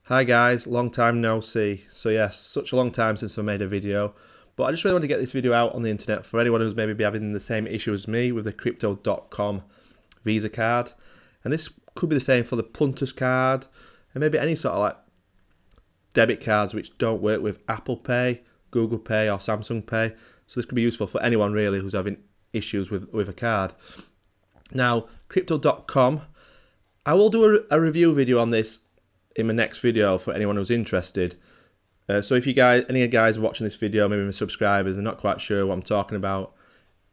Hi guys, long time no see. So yes, such a long time since I made a video, but I just really want to get this video out on the internet for anyone who's maybe having the same issue as me with the Crypto.com Visa card. And this could be the same for the Plutus Card and maybe any sort of like debit cards which don't work with Apple Pay, Google Pay or Samsung Pay. So this could be useful for anyone really who's having issues with a card. Now, Crypto.com, I will do a review video on this in my next video for anyone who's interested. So if you guys, any of you guys watching this video, maybe my subscribers, they're not quite sure what I'm talking about,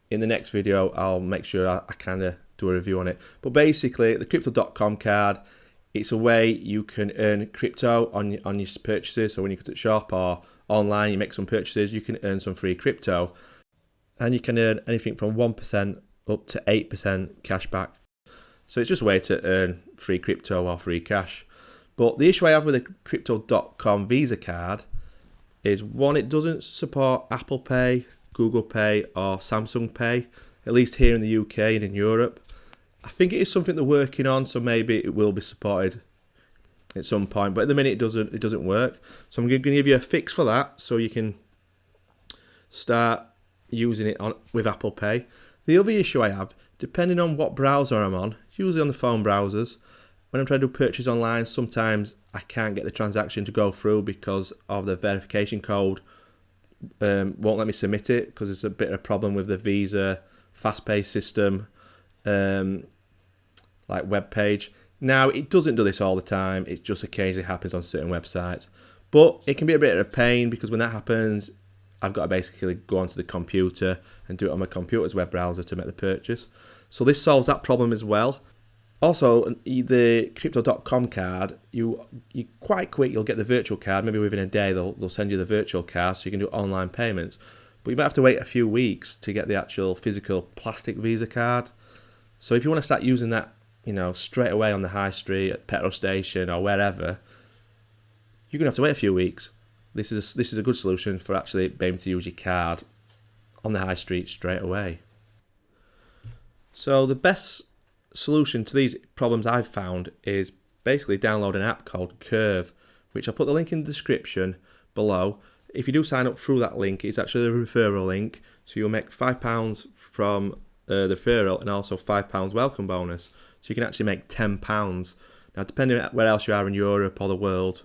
in the next video I'll make sure I kind of do a review on it. But basically, the Crypto.com card, it's a way you can earn crypto on your purchases. So when you go to the shop or online, you make some purchases, you can earn some free crypto, and you can earn anything from 1% up to 8% cash back. So it's just a way to earn free crypto or free cash. But the issue I have with the Crypto.com Visa card is, one, it doesn't support Apple Pay, Google Pay or Samsung Pay, at least here in the UK and in Europe. I think it is something they're working on, so maybe it will be supported at some point, but at the minute it doesn't work. So I'm going to give you a fix for that so you can start using it with Apple Pay. The other issue I have, depending on what browser I'm on, usually on the phone browsers, when I'm trying to do purchase online, sometimes I can't get the transaction to go through because of the verification code won't let me submit it, because it's a bit of a problem with the Visa fast-pay system like web page. Now, it doesn't do this all the time, it just occasionally happens on certain websites, but it can be a bit of a pain because when that happens, I've got to basically go onto the computer and do it on my computer's web browser to make the purchase. So this solves that problem as well. Also, the Crypto.com card, you quite quick, you'll get the virtual card. Maybe within a day, they'll send you the virtual card so you can do online payments. But you might have to wait a few weeks to get the actual physical plastic Visa card. So if you want to start using that, straight away on the high street, at petrol station or wherever, you're going to have to wait a few weeks. This is a good solution for actually being able to use your card on the high street straight away. So the best solution to these problems I've found is basically download an app called Curve, which I'll put the link in the description below. If you do sign up through that link, it's actually a referral link, so you'll make £5 from the referral and also £5 welcome bonus, so you can actually make £10. Now, depending on where else you are in Europe or the world,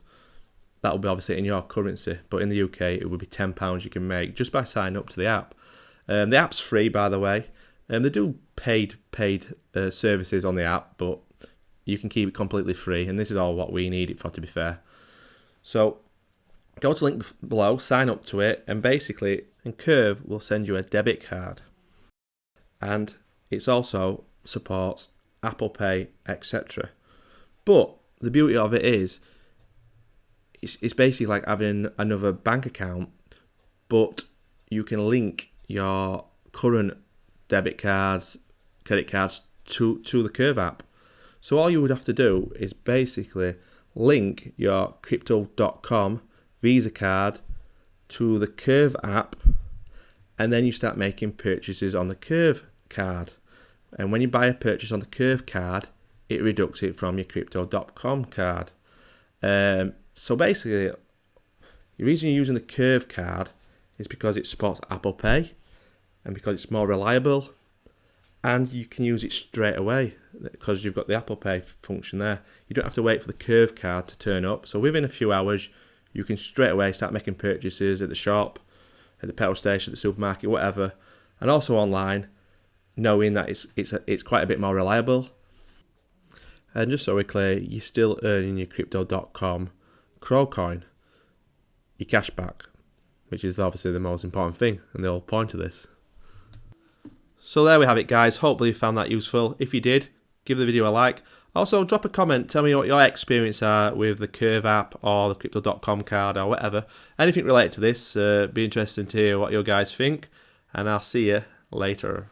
that will be obviously in your currency, but in the UK it would be £10 you can make just by signing up to the app. The app's free, by the way. They do paid services on the app, but you can keep it completely free, and this is all what we need it for, to be fair. So go to the link below, sign up to it, and basically, Curve will send you a debit card, and it also supports Apple Pay, etc. But the beauty of it is, it's basically like having another bank account, but you can link your current debit cards, credit cards to the Curve app. So all you would have to do is basically link your Crypto.com Visa card to the Curve app, and then you start making purchases on the Curve card. And when you buy a purchase on the Curve card, it deducts it from your Crypto.com card. So basically, the reason you're using the Curve card is because it supports Apple Pay, and because it's more reliable, and you can use it straight away because you've got the Apple Pay function there. You don't have to wait for the Curve card to turn up. So within a few hours, you can straight away start making purchases at the shop, at the petrol station, at the supermarket, whatever, and also online, knowing that it's quite a bit more reliable. And just so we're clear, you're still earning your Crypto.com Crow coin, your cash back, which is obviously the most important thing and the whole point of this. So there we have it, guys. Hopefully you found that useful. If you did, give the video a like. Also, drop a comment. Tell me what your experience are with the Curve app or the Crypto.com card or whatever. Anything related to this, be interesting to hear what you guys think. And I'll see you later.